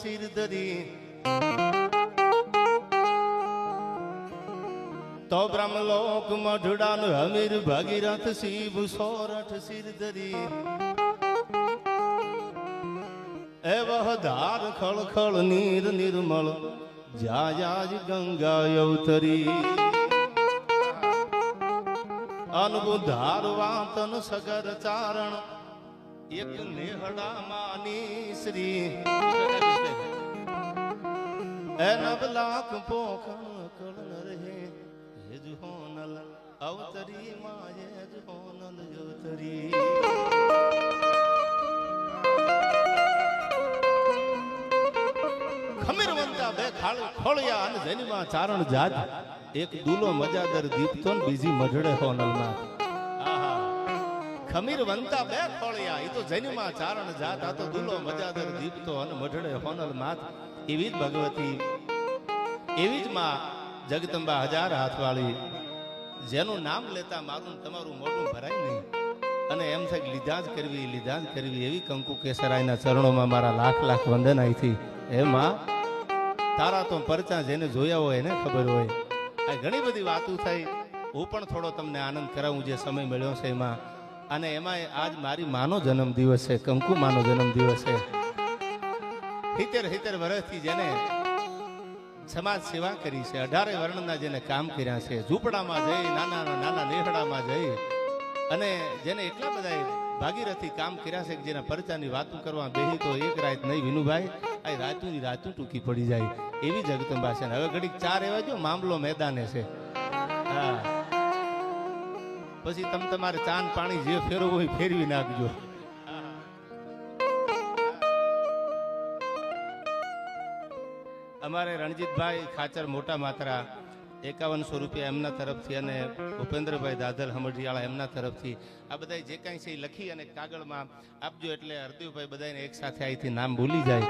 Sir ધરી તો Brahmlok મઢડાન Hamir Bhagirath Shiv Sorath sir ધરી એ વહ ધાર ખળખળ નીર નિર્મળ જાજ ગંગા અવતરી અનબુધાર વાતન સગર ચારણ એક નેહડા માની શ્રી એ નવલાખ પોખણ કળન રહે હેજ હોનલ અવતરી માં હેજ હોનલ અવતરી ખમીરવંતા બે ખોળિયા અને જનીમાં ચારણ જાત એક દુલો મજાદર દીપતો ને બીજી મઢડે હોનલમાં ખમીરવંતા બે ખોળિયા એ તો જનીમાં ચારણ જાત આ તો દુલો મજાદર દીપતો અને મઢડે હોનલમાં એવી જ ભગવતી એવી જ માં જગદંબા હજાર હાથવાળી જેનું નામ લેતા મારું તમારું મોઢું ભરાય નહીં અને એમ થાય લીધા જ કરવી એવી કંકુ કેસરાયના ચરણોમાં મારા લાખ લાખ વંદન અહીંથી એ માં તારા તો પરચા જેને જોયા હોય એને ખબર હોય આ ઘણી બધી વાતો થઈ હું પણ થોડો તમને આનંદ કરાવું જે સમય મળ્યો છે એમાં અને એમાં આજ મારી માનો જન્મ દિવસ છે કંકુ માનો જન્મ દિવસ છે 70 વર્ષથી જેને સમાજ સેવા કરી છે 18 વર્ણના જેને કામ કર્યા છે ઝૂંપડામાં જઈ નાના નેહડામાં જઈ અને જેને એટલા બધા ભાગીરથી કામ કર્યા છે કે જેના પરચાની વાતો કરવા બેહી તો એક રાત નહીં વિનુભાઈ આ રાતું ટૂંકી પડી જાય એવી જગદંબા છે હવે ઘડીક 4 એવા જો મામલો મેદાને છે હા પછી તમે તમારે ચાન પાણી જે ફેરવું હોય ફેરવી નાખજો અમારે રણજીતભાઈ ખાચર મોટા માત્રા 5100 રૂપિયા એમના તરફથી અને ભૂપેન્દ્રભાઈ દાદલ હમઢિયાળા એમના તરફથી આ બધા જે કાંઈ છે એ લખી અને કાગળમાં આપજો એટલે હરદેવભાઈ બધાને એક સાથે અહીંથી નામ ભૂલી જાય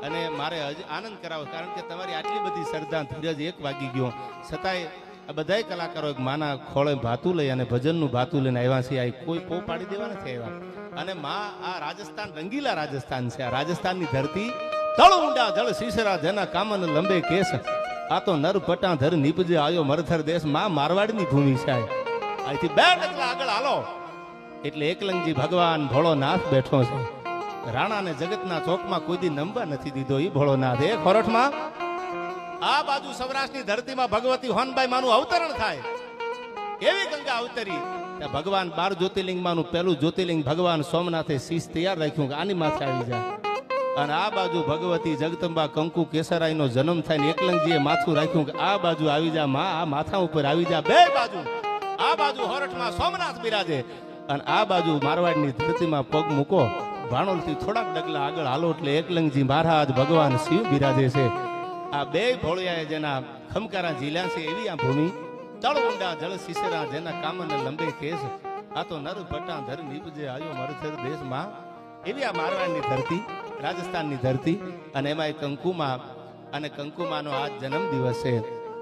અને મારે આનંદ કરાવો કારણ કે તમારી આટલી બધી શ્રદ્ધા ધીરજ 1 વાગી ગયો છતાંય આ બધાય કલાકારો એક માના ખોળે ભાતું લઈ અને ભજનનું ભાતું લઈને આવ્યા છે આ કોઈ પો પાડી દેવા નથી આવ્યા અને માં આ રાજસ્થાન રંગીલા રાજસ્થાન છે આ રાજસ્થાનની ધરતી તળ ઊંડા જળ શીશરા જેના કામન લંબે કેસ આ તો નર પટા ધર નીપજે આયો મરથર દેશ માં મારવાડની ભૂમિ છે અહીંથી 2 ડગલા આગળ હાલો એટલે એકલંગજી ભગવાન ભોળોનાથ બેઠો છે રાણાને જગતના ચોકમાં કોઈ દી નંબર નથી દીધો ઈ ભોળોનાથ એ ખોરઠમાં આ બાજુ સૌરાષ્ટ્રની ધરતીમાં ભગવતી હોનબાઈ માનું અવતરણ થાય એવી ગંગા અવતરી ત્યાં ભગવાન 12 જ્યોતિર્લિંગમાંનું પહેલું જ્યોતિર્લિંગ ભગવાન સોમનાથે શીશ તૈયાર રાખ્યું કે આની માથે આવી જાય અને આ બાજુ ભગવતી જગદંબા કંકુ કેસરાઈનો જન્મ થાય ને એકલંગજીએ માથું રાખ્યું કે આ બાજુ આવી જા માં આ માથા ઉપર આવી જા બે બાજુ આ બાજુ હોરઠમાં સોમનાથ બિરાજે અને આ બાજુ મારવાડની ધરતીમાં પગ મૂકો ભાણોલથી થોડાક ડગલા આગળ હાલો એટલે એકલંગજી મહારાજ ભગવાન શિવ બિરાજે છે આ બે ભોળિયાએ જેના ખમકારા ઝીલ્યા છે એવી આ ભૂમિ તળ ઊંડા જળ શીશરા જેના કામને લંબે કેસ આ તો નર ભટા ધર નીપજે આયો મરથર દેશમાં એવી આ મારવાડની ધરતી રાજસ્થાનની ધરતી અને એમાં કંકુમા અને કંકુમાનો આજ જન્મ દિવસ છે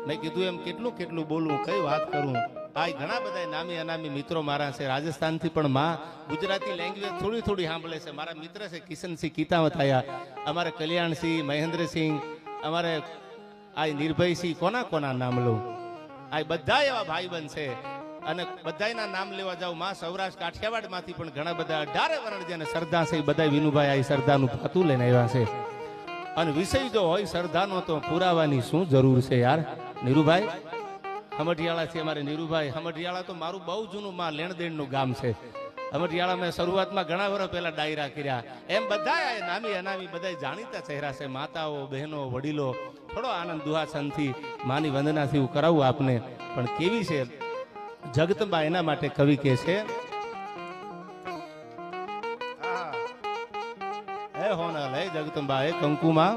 મેં કીધું એમ કેટલું બોલું કઈ વાત કરું આ ઘણા બધા નામી અનામી મિત્રો મારા છે રાજસ્થાનથી પણ માં ગુજરાતી લેંગ્વેજ થોડી સાંભળે છે મારા મિત્ર છે કિશનસિંહ કીતાવત આયા અમારે કલ્યાણસિંહ મહેન્દ્રસિંહ અમારે આ નિર્ભયસિંહ કોના નામ લઉં આ બધા એવા ભાઈબંધ છે અને બધાના નામ લેવા જાવ માં સૌરાષ્ટ્ર કાઠિયાવાડ માંથી પણ ઘણા બધા 18 વર્ણ જેને શ્રદ્ધા છે બધા વિનુભાઈ આ શ્રદ્ધાનું ભાતું લઈને આવ્યા છે અને વિષય જો હોય શ્રદ્ધાનો તો પુરાવાની શું જરૂર છે યાર નીરુભાઈ હમઢિયાળા છે અમારે નીરુભાઈ હમઢિયાળા તો મારું બહુ જૂનું માં લેણદેણનું ગામ છે હમઢિયાળા મેં શરૂઆતમાં ઘણા વર્ષ પહેલા ડાયરા કર્યા એમ બધા નામી અનામી બધા જાણીતા ચહેરા છે માતાઓ બહેનો વડીલો થોડો આનંદ દુહાસનથી માની વંદનાથી હું કરાવું આપને પણ કેવી છે જગદંબા એના માટે કવિ કે છે હે હોનલ હે જગદંબા હે કંકુમાં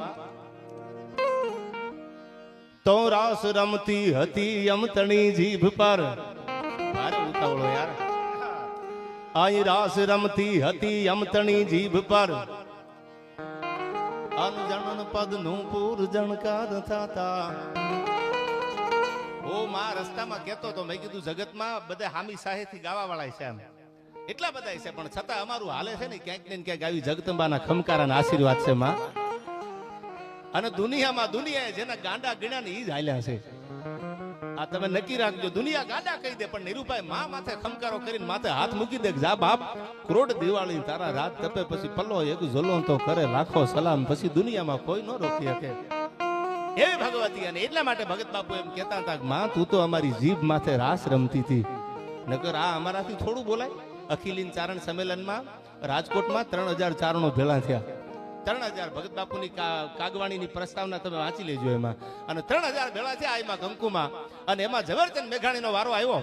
તો રાસ રમતી હતી યમતણી જીભ પર મારે ઉતાવળો યાર આઈ રાસ રમતી હતી યમતણી જીભ પર અનજણન પદનું પૂર જણકાર થતા ઓ માં રસ્તામાં કહેતો તો મેં કીધું જગતમાં બધા હામી સાહેથી ગાવા વાળા છે એમ એટલા બધા છે પણ છતાં અમારું હાલે છે ને ક્યાંક ને ક્યાંક આવી જગદંબાના ખમકારાના આશીર્વાદ છે માં અને દુનિયાએ જેના ગાંડા ગણ્યા ને ઈ જ હાલ્યા છે. આ તમે નક્કી રાખજો, દુનિયા ગાંડા કહી દે પણ નિરૂભાઈ માં માથે ખમકારો કરીને માથે હાથ મૂકી દે, જા બાપ કરોડ દિવાળી તારા રાત તપે પછી પલ્લો એક ઝોલો તો કરે લાખો સલામ, પછી દુનિયામાં કોઈ ન રોકી શકે એવી ભગવતી. અને એટલા માટે ભગત બાપુ એમ કહેતા હતા કે માં તું તો અમારી જીભ માથે રાસ રમતી હતી, નકર આ અમારાથી થોડું બોલાય. અખિલીન ચારણ સંમેલનમાં રાજકોટમાં 3000 ચારણો ભેળા થયા. 3000 ભગત બાપુની કાગવાણીની પ્રસ્તાવના તમે વાંચી લેજો એમાં. અને 3000 ભેળા થયા એમાં કંકુમાં. અને એમાં ઝવેરચંદ મેઘાણીનો વારો આવ્યો.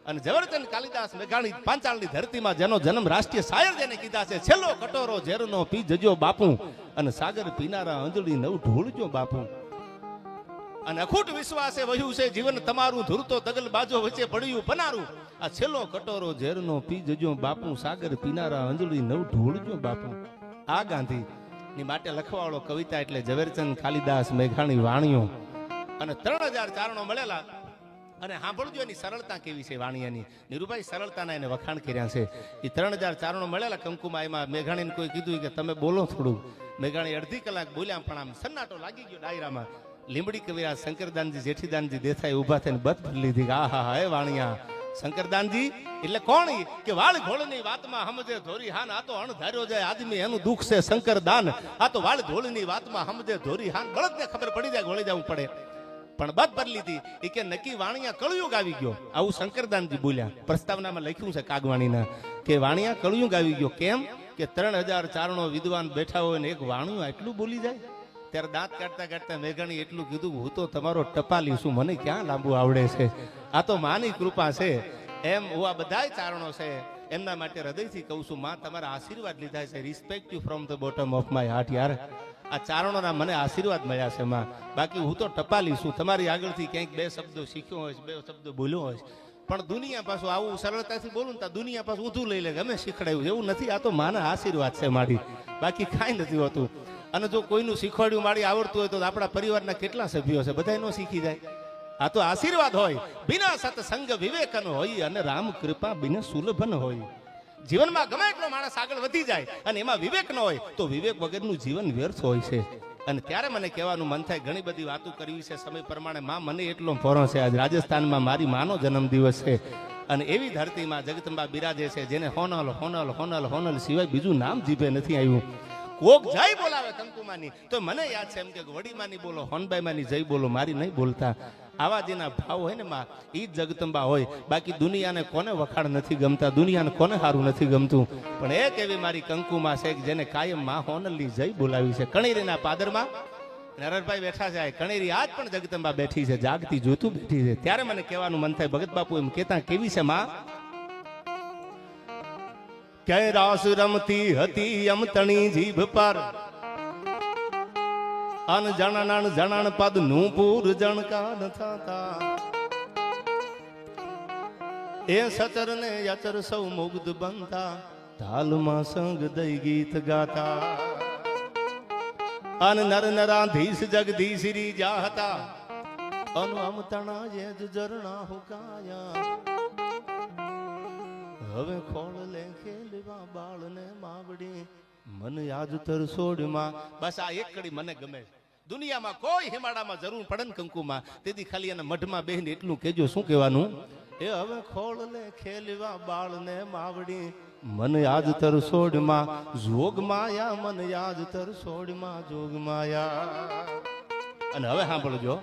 અને ઝવેરચંદ કાલિદાસ મેઘાણી પાંચાળની ધરતીમાં જેનો જન્મ રાષ્ટ્રીય શાયર જેને કીધા છે, છેલ્લો કટોરો ઝેરનો પી જજો બાપુ, અને સાગર પીનારા અંજળી નવ ઢોળજો બાપુ. અને અખૂટ વિશ્વાસે વહ્યું છે જીવન તમારું, ધૂરતો દગલ બાજો વચ્ચે પડ્યું પનારું, આ છેલ્લો કટોરો ઝેરનો પી જજો બાપુ, સાગર પીનારા અંજળી નવ ઢોળજો બાપુ. આ ગાંધી ની માટે લખવાવાળો કવિતા એટલે ઝવેરચંદ કાલિદાસ મેઘાણી વાણીઓ. અને 3000 ચારણો મળેલા. અને સાંભળજો એની સરળતા કેવી છે વાણિયાની. નિરૂભાઈ સરળતાના એને વખાણ કર્યા છે. એ 3000 ચારણો મળેલા કંકુમાં. એમાં મેઘાણીને કોઈ કીધું કે તમે બોલો થોડું. મેઘાણી અડધી કલાક બોલ્યા પણ આમ સન્નાટો લાગી ગયો ડાયરામાં. લીંબડી કવિરાજ શંકરદાનજી જેઠીદાનજી દેસાઈ ઉભા થઈને બત ભરી લીધી. આ હા હે વાણિયા શંકરદાનજી એટલે કોણ? કે વાળ ઘોળની વાતમાં સમજે ધોરી હાન, આ તો અણધાર્યો જાય આદમી એનું દુઃખ છે શંકરદાન, આ તો વાળ ધોળની વાતમાં સમજે ધોરી હાન, બળદને ખબર પડી જાય ઘોળી જવું પડે. પણ બત ભરી લીધી. એ કે નક્કી વાણિયા કળયુગ આવી ગયો, આવું શંકરદાનજી બોલ્યા. પ્રસ્તાવનામાં લખ્યું છે કાગવાણીના કે વાણિયા કળયુગ આવી ગયો. કેમ કે 3000 ચારણો વિદ્વાન બેઠા હોય ને એક વાણિયું આટલું બોલી જાય. ત્યારે દાંત કાઢતા કાઢતા મેઘાણી એટલું કીધું, હું તો તમારો ટપાલી છું, મને ક્યાં લાંબુ આવડે છે, આ તો માની કૃપા છે. એમ હું આ બધા ચારણો છે એમના માટે હૃદયથી કહું છું, માં તમારા આશીર્વાદ લીધા છે. Respect you from the bottom of my heart. યાર આ ચારણોના મને આશીર્વાદ મળ્યા છે માં, બાકી હું તો ટપાલી છું. તમારી આગળથી ક્યાંક 2 શબ્દો શીખ્યો હોય, 2 શબ્દો બોલ્યો હોય, પણ દુનિયા પાછું આવું સરળતાથી બોલું ને દુનિયા પાછું ઊંધું લઈ લે, ગમે શીખડાયું એવું નથી. આ તો માના આશીર્વાદ છે મારી, બાકી કાંઈ નથી હોતું. અને જો કોઈનું શીખવાડ્યું મારી આવડતું હોય તો આપણા પરિવારના કેટલા સભ્યો છે, બધા નો શીખી જાય. આ તો આશીર્વાદ હોય. બિના સત્સંગ વિવેકન હોય, અને રામ કૃપા બિના સુલભન હોય. જીવનમાં ગમે એટલો માણસ આગળ વધી જાય અને એમાં વિવેક ન હોય તો વિવેક વગરનું જીવન વ્યર્થ હોય છે. અને ત્યારે મને કહેવાનું મન થાય, ઘણી બધી વાતો કરવી છે સમય પ્રમાણે. માં મને એટલો ફોરો છે, આજ રાજસ્થાનમાં મારી માનો જન્મદિવસ છે. અને એવી ધરતીમાં જગદંબા બિરાજે છે જેને હોનલ હોનલ હોનલ હોનલ સિવાય બીજું નામ જીભે નથી આવ્યું. કોક જય બોલાવે કંકુમાની તો મને યાદ છે એમ કે વડીમાની બોલો, હોનબાઈમાની જય બોલો, મારી નહીં બોલતા. આવા જેના ભાવ હોય ને માં, ઈ જ જગદંબા હોય. બાકી દુનિયાને કોને વખાણ નથી ગમતા, દુનિયાને કોને સારું નથી ગમતું, પણ એક એવી મારી કંકુમાં છે કે જેને કાયમ માં હોનલની જય બોલાવી છે. કણેરીના પાદરમાં નરણભાઈ બેઠા છે, કણેરી આજ પણ જગદંબા બેઠી છે, જાગતી જોતું બેઠી છે. ત્યારે મને કહેવાનું મન થાય, ભગત બાપુ એમ કહેતા કેવી છે માં? કે રાસ રમતી હતી અમતણી જીભ પર, અન જણાણ જણાણ પદ નું પૂર જણકાન થતા, એ સચર ને યચર સૌ મુગ્ધ બનતા, તાલમાં સંગ દઈ ગીત ગાતા. અન નર નરાધીશ જગદીશ રી જાહતા, અન અમતણા જે ઝરણા હુકાયા. હવે ખોળ લે ખેલવા બાળને માવડી, મન યાદ તર છોડમાં. બસ આ એક કડી મને ગમે. દુનિયામાં કોઈ હિમાડામાં જરૂર પડે ને કંકુમાં, તેથી ખાલી એના મઢમાં બેહીને એટલું કહેજો. શું કહેવાનું? એ હવે ખોળ લે ખેલવા બાળને માવડી, મન યાદ તર છોડમાં જોગ માયા, મન યાદ તર છોડમાં જોગ માયા. અને હવે સાંભળજો,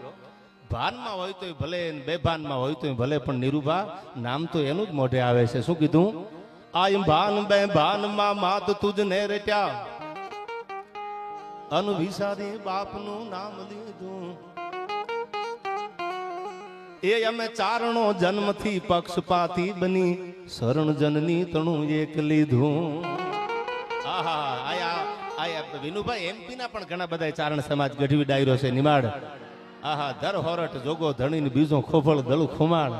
ભાનમાં હોય તો ભલે, બેભાનમાં હોય તો ભલે, પણ નિરૂભા નામ તો એનું જ મોઢે આવે છે. શું કીધું? આય ભાન બે ભાનમાં માત તુજને રટ્યા, અન વિસારી બાપનું નામ લીધું. એ અમે ચારણો જન્મથી પક્ષપાતી બની, શરણ જનની તણું એક લીધું. આહા, આયા વિનુભાઈ એમપી ના પણ ઘણા બધા ચારણ સમાજ ગઢવી ડાયરો છે નિમાડ. આહા, દર હોરટ જોગો ધણી બીજો ખોફળ દળું ખુમાણ.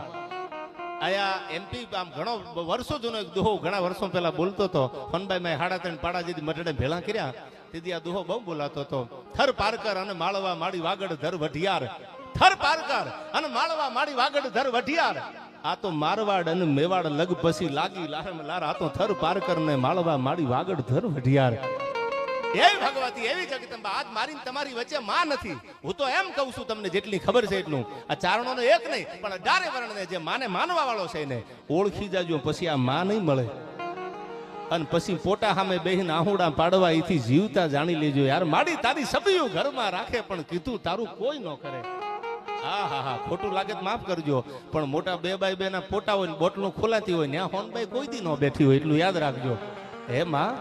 આયા એમપી આમ ઘણો વર્ષો જૂનો એક દોહો ઘણા વર્ષો પહેલા બોલતો હતો. ફનભાઈ મેં 3.5 પાડા જેથી મટડે ભેળા કર્યા તેથી આ દોહો બહુ બોલાતો હતો. થર પારકર અને માળવા માડી વાગડ ધર વઢિયાર, થર પારકર અને માળવા માડી વાગડ ધર વઢિયાર. આ તો મારવાડ અને મેવાડ લગ પછી લાગી લારમ લાર. આ તો થર પારકર ને માળવા માડી વાગડ ધર વઢિયાર. એવી ભગવતી એવી જગદંબા આજ મારીને તમારી વચ્ચે માં નથી. હું તો એમ કહું છું તમને જેટલી ખબર છે એટલું. આ ચારણોનો એક નહીં પણ 18 વર્ણને જે માને માનવા વાળો છે એને ઓળખી જાજો, પછી આ માં નહીં મળે. અને પછી પોટા સામે બેહીને આહુડા પાડવા એથી જીવતા જાણી લેજો યાર. માડી તારી સબિયું ઘરમાં રાખે પણ કીધું તારું કોઈ ન કરે. હા હા હા, ખોટું લાગે તો માફ કરજો, પણ મોટા 2x2 ના પોટા હોય ને બોટલું ખોલાતી હોય ત્યાં હોનબાઈ કોઈ દી ન બેઠી હોય એટલું યાદ રાખજો. હે માં,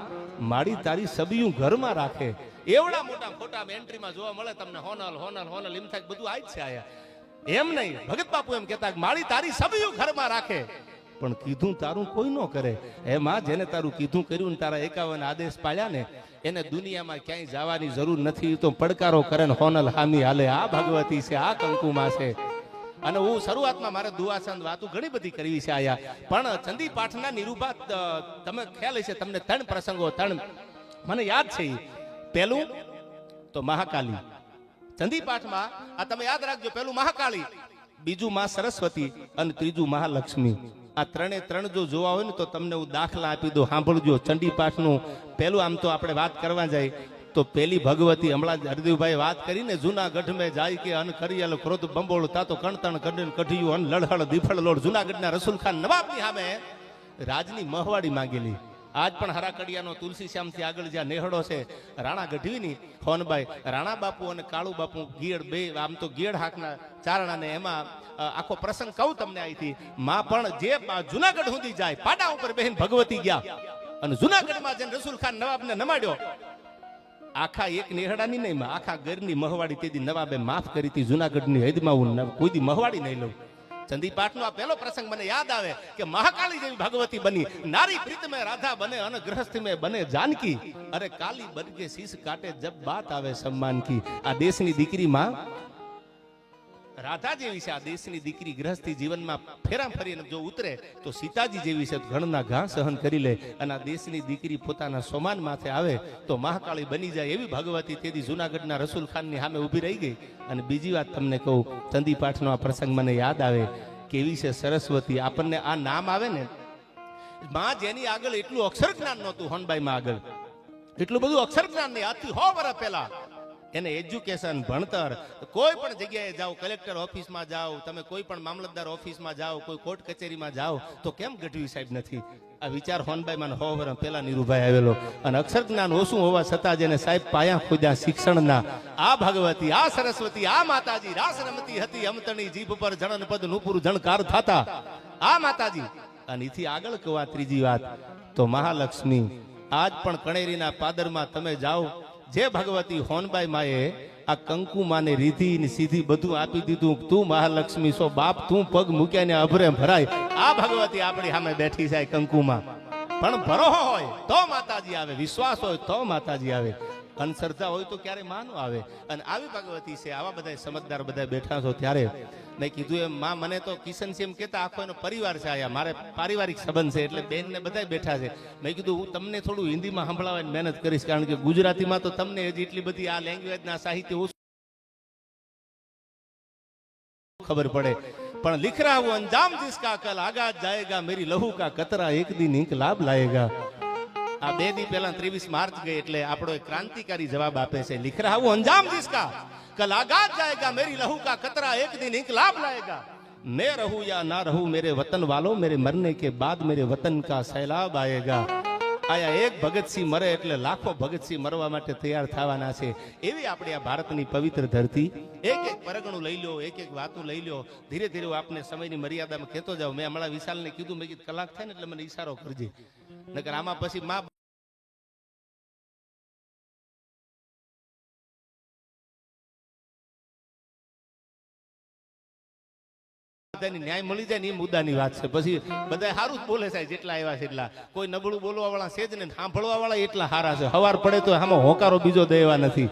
માડી તારી સબિયું ઘરમાં રાખે. એવડા મોટા ફોટા એન્ટ્રીમાં જોવા મળે તમને. હોનલ હોનલ હોનલ એમ થાય બધું આ જ છે આયા. એમ નહીં, ભગત બાપુ એમ કહેતા માડી તારી સબિયું ઘરમાં રાખે પણ કીધું તારું કોઈ ન કરે. હે માં, જેને તારું કીધું કર્યું ને તારા 51 આદેશ પાળ્યા ને એને દુનિયામાં ક્યાંય જવાની જરૂર નથી. તો પડકારો કરે ને હોનલ હામી હાલે. આ ભગવતી છે, આ કંકુમાં છે. અને હું શરૂઆતમાં મારે દુઆસંદ વાતો ઘણી બધી કરવી છે આયા, પણ ચંદી પાઠના નિરૂપા તમે ખ્યાલ છે તમને 3 પ્રસંગો 3 મને યાદ છે. પહેલું તો મહાકાલી ચંદી પાઠમાં આ તમે યાદ રાખજો. પહેલું મહાકાળી, બીજું માં સરસ્વતી અને ત્રીજું મહાલક્ષ્મી. આ 3 જો જોવા હોય ને તો તમને હું દાખલા આપી દઉં, સાંભળજો. ચંડી પાઠનું પહેલું આમ તો આપણે વાત કરવા જાય તો પેલી ભગવતી હમણાં હરદેવભાઈ વાત કરીને જુનાગઢ મેં જાય કે અન કરિયલ ક્રોધ બંબોળ તાતો કણતણ કઢન કઢિયું અન લડહળ દીફળ લોડ. જુનાગઢના રસુલ ખાન નવાબની સામે રાજની મહવાડી માંગેલી. આજ પણ હરાકડિયાનો તુલસી શ્યામથી આગળ જ્યાં નેહડો છે રાણા ગઢવીની હોનબાઈ, રાણા બાપુ અને કાળુ બાપુ ગીડ બે આમ તો ગીડ હાકના ચારણાને એમાં આખો પ્રસંગ કહું તમને અહીંથી. માં પણ જે જુનાગઢ સુધી જાય પાડા ઉપર બહેન ભગવતી ગયા અને જુનાગઢમાં જઈને રસુલ ખાન નવાબને નમાડ્યો. આખા એક નેહડાની નહીં, આખા ઘરની મહવાડી તેથી નવાબે માફ કરી હતી. જુનાગઢની હદમાં હું કોઈ દી મહવાડી નહીં લઉં. ચંદી પાઠનો આ પહેલો પ્રસંગ મને યાદ આવે કે મહાકાળી જેવી ભગવતી બની. નારી પ્રીત में राधा बने अन गृहस्थ में बने जानकी. अरे काली बन के शीश काटे जब बात આવે सम्मान की. આ દેશની દીકરી માં રાધા જેવી છે. આ દેશની દીકરી ગૃહસ્થી જીવનમાં ફેરા ફરીને જો ઉતરે તો સીતાજી જેવી છે. ઘણના ઘા સહન કરી લે. અને આ દેશની દીકરી પોતાના સોમાન માથે આવે તો મહાકાળી બની જાય એવી ભગવતી તેથી જુનાગઢના રસુલ ખાનની સામે ઊભી રહી ગઈ. અને બીજી વાત તમને કહું, ચંદી પાઠનો આ પ્રસંગ મને યાદ આવે કેવી છે સરસ્વતી. આપણને આ નામ આવે ને માં જેની આગળ એટલું અક્ષર જ્ઞાન નહોતું, હોનબાઈમાં આગળ એટલું બધું અક્ષર જ્ઞાન નહીં. આજથી 100 વર્ષ પહેલા એને એજ્યુકેશન ભણતર કોઈ પણ જગ્યાએ જાઓ, કલેક્ટર ઓફિસમાં જાઓ, તમે કોઈ પણ મામલતદાર ઓફિસમાં જાઓ, કોઈ કોર્ટ કચેરીમાં જાઓ તો કેમ ગઢવી સાહેબ નથી. આ વિચાર હોનબાઈમાં 100 વર્ષ પહેલા નીરુભાઈ આવેલો. અને અક્ષર જ્ઞાન ઓછું હોવા છતાં જેને સાહેબ પાયા ખોદ્યા શિક્ષણના આ ભગવતી, આ સરસ્વતી, આ માતાજી રાસ રમતી હતી અમતણી જીભ પર જણન પદ નુપુર જણકાર થતા આ માતાજી. અને એથી આગળ કહું ત્રીજી વાત તો મહાલક્ષ્મી. આજ પણ કણેરીના પાદરમાં તમે જાઓ, જે ભગવતી હોનબાઈ માએ આ કંકુ માને રીધી ને સીધી બધું આપી દીધું. તું મહાલક્ષ્મી છો બાપ, તું પગ મૂક્યા ને અભરે ભરાય. આ ભગવતી આપણી સામે બેઠી છે કંકુમાં. પણ ભરોહો હોય તો માતાજી આવે, વિશ્વાસ હોય તો માતાજી આવે, અંધશ્રદ્ધા હોય તો ક્યારે માં ન આવે. અને આવી ભગવતી છે. આવા બધા સમજદાર બધા બેઠા છો ત્યારે મેં કીધું એમ માં મને તો કિશન છે એમ કેતા આખો એનો પરિવાર છે આયા, મારે પારિવારિક સંબંધ છે એટલે બેન ને બધા બેઠા છે. મેં કીધું હું તમને થોડું હિન્દીમાં સંભળાવવાની મહેનત કરીશ, કારણ કે ગુજરાતીમાં તો તમને હજી એટલી બધી આ લેંગ્વેજના સાહિત્ય ખબર પડે. પણ लिख रहा हूं अंजाम जिसका कल आगाज जाएगा मेरी लहू का कतरा एक दिन इनकलाब लाएगा. આ 2 દી પહેલા 23 માર્ચ ગઈ એટલે આપણો એક ક્રાંતિકારી જવાબ આપે છે. लिख रहा हूं अंजाम जिसका कल आगाज जाएगा मेरी लहू का कतरा एक दिन इनकलाब लाएगा. मैं रहूं या ना रहूं मेरे वतन वालों, मेरे मरने के बाद मेरे वतन का सैलाब आएगा. આયા એક ભગતસિંહ મરે એટલે લાખો ભગતસિંહ મરવા માટે તૈયાર થવાના છે. એવી આપણી આ ભારતની પવિત્ર ધરતી. એક એક પરગણું લઈ લો, એક એક વાતું લઈ લો. ધીરે ધીરે આપને સમયની મર્યાદામાં કહેતો જાવ. મેં હમણાં વિશાલને કીધું, મેં કીધું કલાક થાય ને એટલે મને ઈશારો કરજે, નકર આમાં પછી માં ન્યાય મળી જાય ને એ મુદ્દાની વાત છે. પછી બધા સારું જ બોલે છે જેટલા આવ્યા છે એટલા. કોઈ નબળું બોલવા વાળા છે જ ને, સાંભળવા વાળા એટલા સારા છે. હવાર પડે તો આમાં હોકારો બીજો દેવા નથી.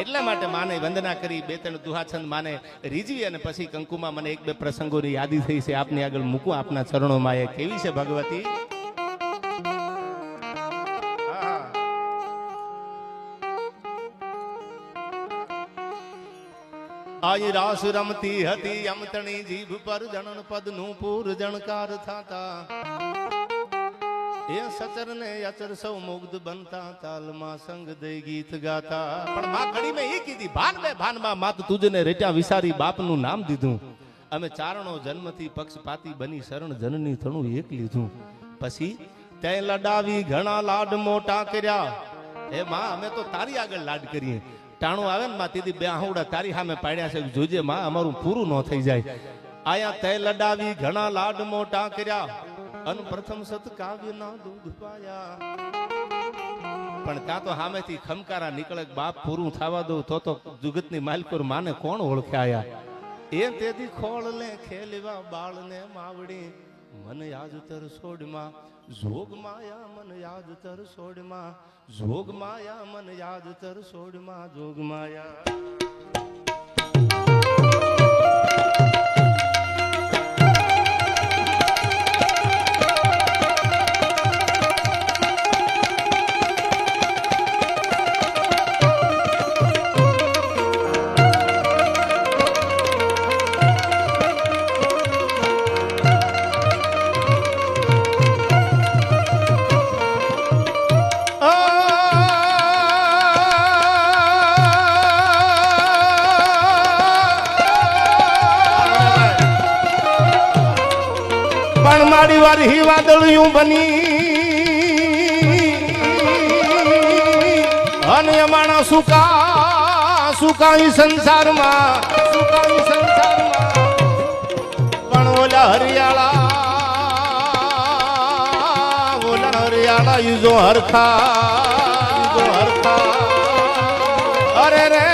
એટલા માટે માને વંદના કરી, 2-3 દુહાછંદ માને રીઝવી અને પછી કંકુમાં મને 1-2 પ્રસંગોની યાદી થઈ છે. આપની આગળ મૂકું આપના ચરણોમાં. એ કેવી છે ભગવતી. આઈ રાસ રમતી હતી અમતણી જીભ પર જણન પદ નું પૂર જણકાર થતા. એ સચર ને અચર સૌ મુગ્ધ બનતા તાલમાં સંગ દઈ ગીત ગાતા પણ માં કડી મેં એ કીધી ભાનમાં માત તુજને રેટ્યા વિસારી બાપનું નામ દીધું અમે ચારણો જન્મથી પક્ષપાતી બની શરણ જનની થણું એક લીધું પછી તે લડાવી ઘણા લાડ મોટા કર્યા એ માં અમે તો તારી આગળ લાડ કરીએ ટાણું આવે ને માં દીદી બે આહુડા તારી સામે પાડ્યા છે જોજે માં અમારું પૂરું ન થઈ જાય આયા તે લડાવી ઘણા લાડ મોટા કર્યા અન પ્રથમ સત કાવ્ય ના દૂધ પાયા પણ ત્યાં તો સામેથી ખમકારા નીકળે બાપ પૂરું થવા દઉં તો જુગતની માલકોર માને કોણ ઓળખ્યા એ તેથી ખોળ લે ખેલવા બાળ ને માવડી મન યાદ તર છોડમાં જોગ માયા મન યાદ તર છોડમાં જોગ માયા મન યાદ તર છોડમાં જોગ માયા મારી વારી વાદળિયું બની અને અમારા સુકાઈ સંસારમાં પણ ઓલા હરિયાળા ઈજો હરખા અરે રે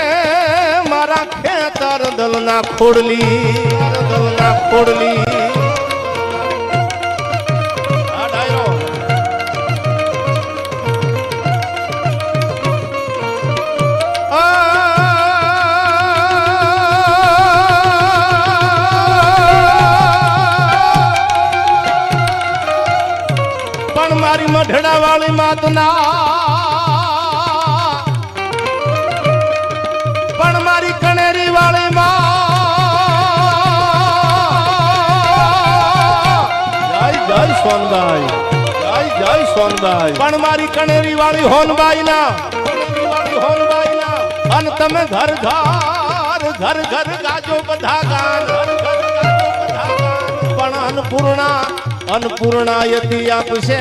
મારા ખેતર દલના ખોડલી મારી મઢડા વાળી માતના પણ મારી કણેરી વાળી માં જય સોનબાઈ પણ મારી કણેરી વાળી હોનબાઈ ના અને તમે ઘર ગાજો બધા ગાન પણ અન્નપૂર્ણાયતી આપશે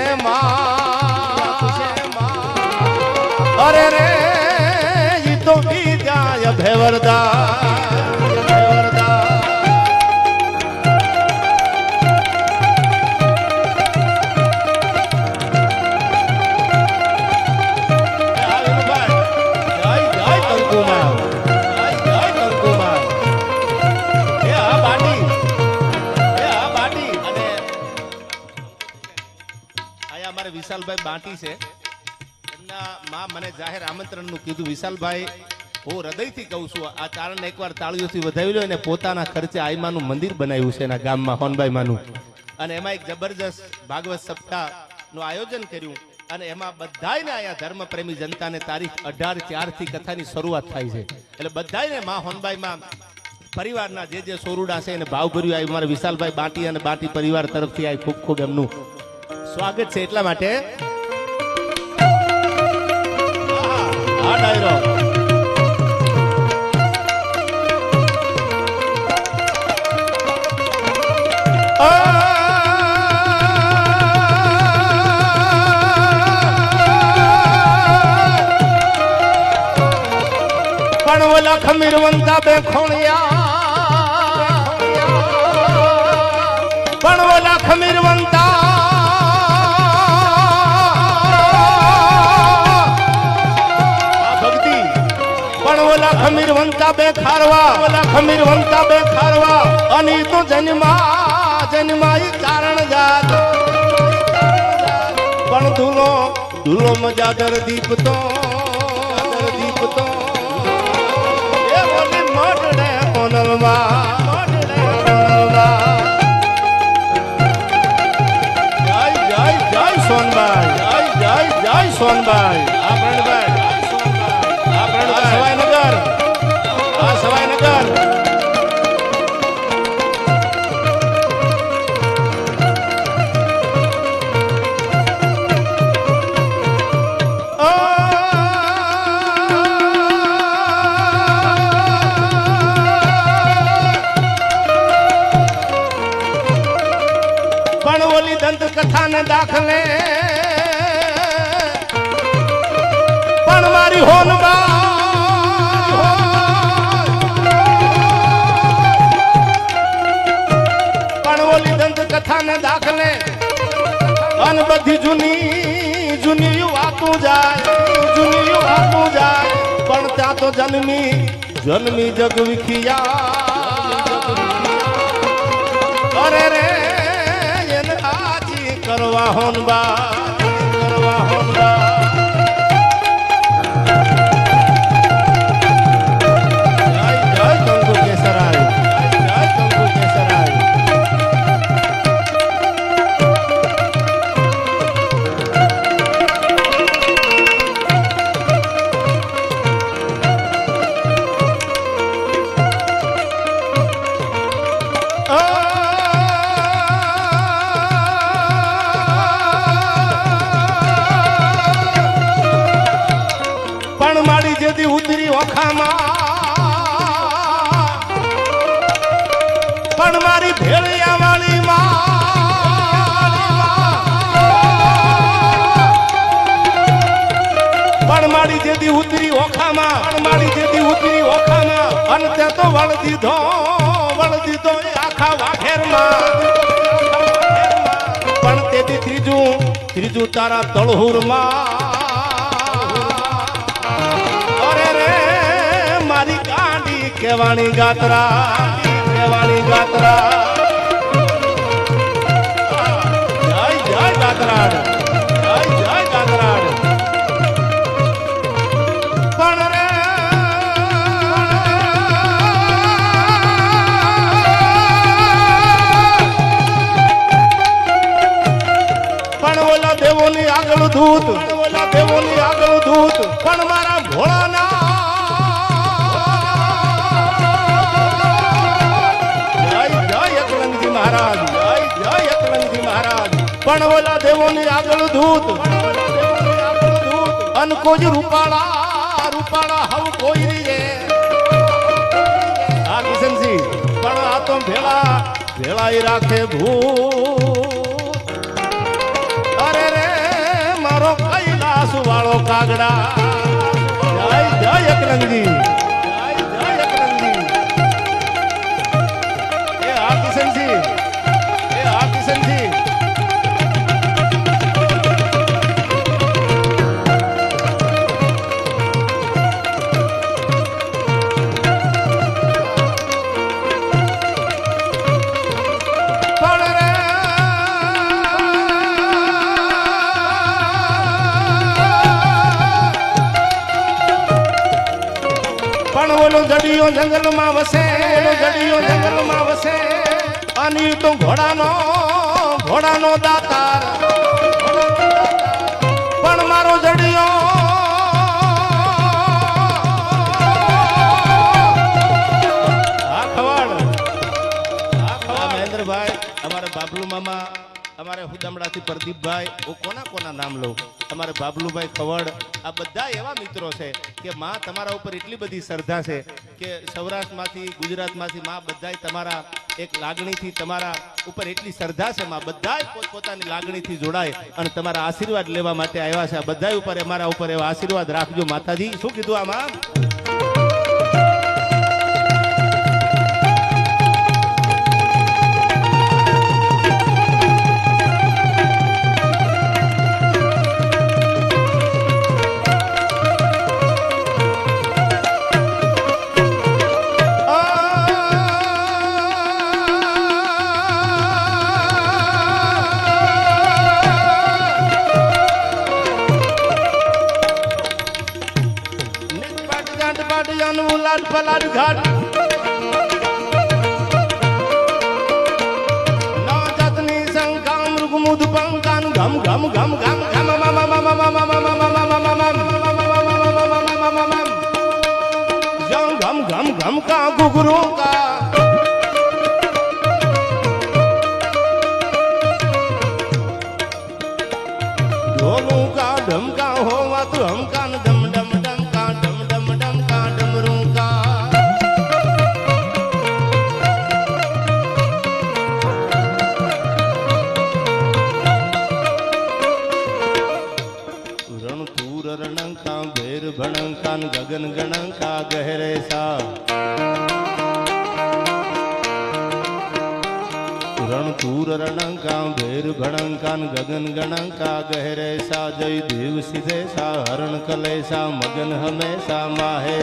અરે રે ઈ તો જાય ભેવરદા વિશાલભાઈ બાટી છે એમના માં મને જાહેર આમંત્રણનું કીધું વિશાલભાઈ હું હૃદયથી કહું છું આ ચારણને એકવાર તાળીઓથી વધાવી લો એને પોતાના ખર્ચે આઈમાનું મંદિર બનાવ્યું છે એના ગામમાં હોનબાઈ માનું અને એમાં એક જબરજસ્ત ભાગવત સપ્તાહનું આયોજન કર્યું અને એમાં બધાયને અહીંયા ધર્મપ્રેમી જનતાને તારીખ 18/4 થી કથાની શરૂઆત થાય છે એટલે બધાયને માં હોનબાઈમાં પરિવારના જે સોરુડા છે એને ભાવભર્યું આવ્યું મારા વિશાલભાઈ બાટી અને બાટી પરિવાર તરફથી આ ખૂબ ખૂબ એમનું સ્વાગત છે એટલા માટે આ ડાયરો પણ ઓલા ખમીર વંતા બે ખોણિયા પણ ઓલા ખમીર વંતા ખમીર વંતા બે ખારવા અને તો જન્મા કારણ જાત પણ ધૂલો મજાદર દીપ તો એ બોલી મઢડે કોનલમાં જય સોનબાઈ આ સવાઈનગર કથાને દાખલે પણ મારી હોનબા પણ ઓલી દંત કથાને દાખલે અન બધી જૂની જૂની વાતું જાય જૂની વાતું જાય પણ ત્યાં તો જન્મી જન્મી જગ વિખિયા અરે રે એને આજી કરવા હોનબા કરવા હોનબા જય જય કંકુ કેસરાય જય કંકુ કેસરાય ઉતરી ઓખામાં પણ મારી ભેળિયા વાળી પણ મારી જેદી ઉતરી ઓખામાં પણ મારી જેદી ઉતરી ઓખામાં અને તે તો વળ દીધો એ આખા વાઘેરમાં પણ તેથી ત્રીજું તારા તળહુરમાં કેવાણી ગાત્રા કેવાણી ગાત્રા જય જય ગાત્રાડ જય જય ગાત્રાડ પણ રે પણ ઓલા દેવોની આગળ ધૂત ઓલા દેવોની આગળ ધૂત પણ મારા ભોળાના પણ ઓલા દેવોની આગળ ધૂત અન કોઈ રૂપાળા હવ કોઈ રે આ કિશનસિંહ પણ આ તો ભેળાઈ રાખે ભૂત અરે રે મારો કૈલાસ વાળો કાગડા જય જય એકલંગજી જય જય એકલંગજી એ આ કિશનસિંહ જડિયો જંગલમાં વસે જડિયો જંગલમાં વસે અને તો ઘોડાનો દાતાર પણ મારો જડિયો મહેન્દ્રભાઈ અમારા બાબલુ મામા અમારે હુદમડાથી પ્રદીપભાઈ હું કોના નામ લઉં અમારે બાબલુભાઈ ખવડ આ બધા એવા મિત્રો છે કે માં તમારા ઉપર એટલી બધી શ્રદ્ધા છે કે સૌરાષ્ટ્રમાંથી ગુજરાતમાંથી માં બધાય તમારા એક લાગણીથી તમારા ઉપર એટલી શ્રદ્ધા છે માં બધાય પોતપોતાની લાગણીથી જોડાય અને તમારા આશીર્વાદ લેવા માટે આવ્યા છે આ બધા ઉપર અમારા ઉપર એવા આશીર્વાદ રાખજો માતાજી શું કીધું આમાં પલાડ ઘાટ ના જાતની શંકા મૃગમુદ પંકાન ઘમ ઘમ ઘમ ઘમ ઘમ ઘમ ઘમ ઘમ કા ઘુઘરું કા ઢોલું કા ઢમકા હોવા તો હમકાન ડમ ડમ ડમકા ડમ ડમ ડમકા ડમરું કા ગણંકાન ગગન ગણંકા ગહેરે સા રણતુર રણંકા ભેર ભણંકાન ગગન ગણંકા ગહેરે સા જય દેવ સિધે સા હરણ કલે સા મગન હમેશા માહે